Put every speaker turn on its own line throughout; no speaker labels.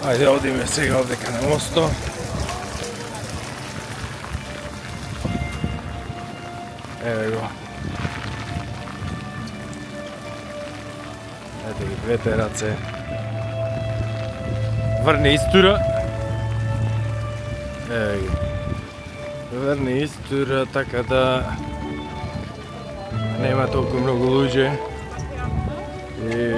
Ајде, одиме сега овдека на мосто. Еве го. Ето ги двете раце. Врне истура. Еве ги. Врне истура, така да нема толку многу луѓе. И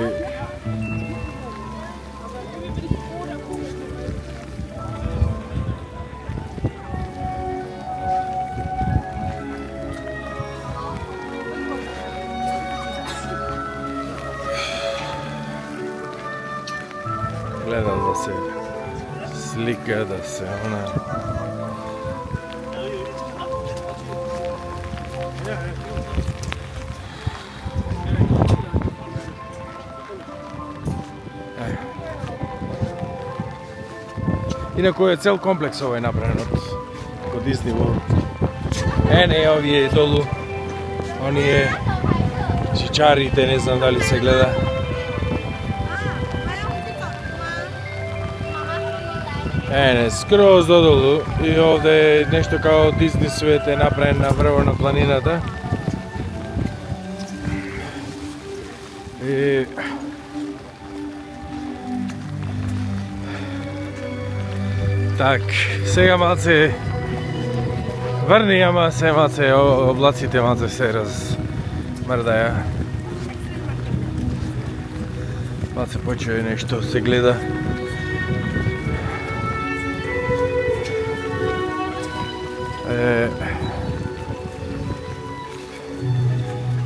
гледа да се слика, да се она. Инаку е цел комплекс овој направен од Disney World. Не овие долу, оние чичарите, не знам дали се гледа. Не, скроз додолу и овде нешто као Disney свет е направен на врво на планината. И так, сега малце врни, ама се малце облаците малце се размрдаја. Малце почее нешто се гледа.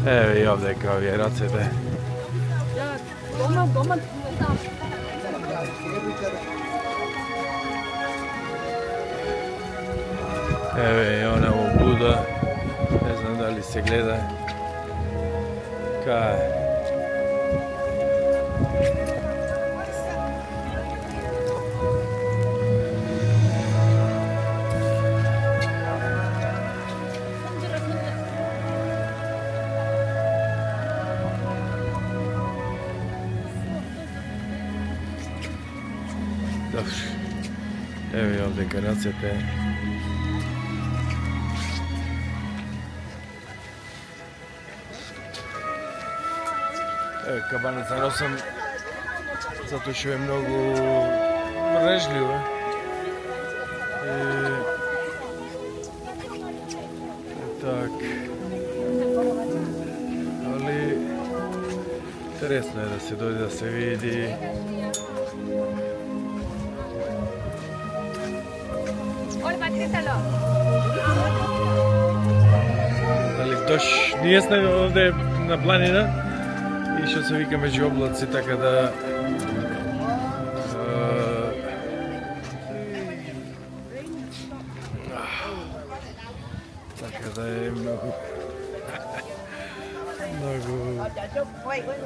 Еве и овдека овие рацете. Еве и она во Буда. Не знам дали се гледа. Кај е? Еве и овдека рацете. Еве кабаница носам затоа што е многу мрежлива. Так. Али интересно е да се дојде да се види. Дали тош ние сме овде на планина и што се вика меѓу облаци, така да е многу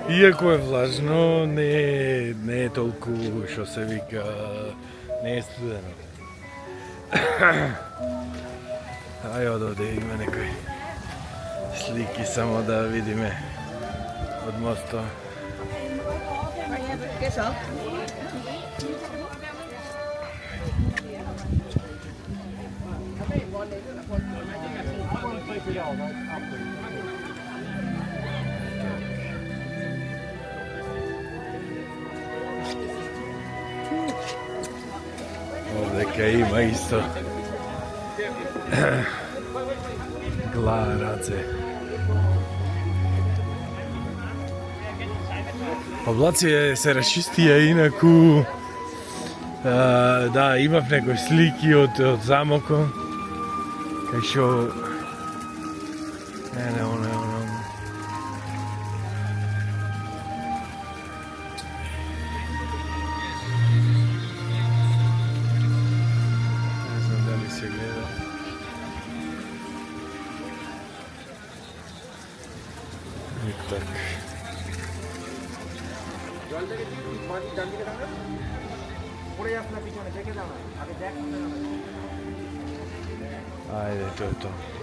иако е влажно, не е толку што се вика, не е студено. Ај од овде има некои слики само да видиме од моста. Овдека има исто раце. Облаци се расчистија, инаку да, имав некои слики од замокот, кај што не знам дали се гледа. И так. Ајде, тоа е тоа.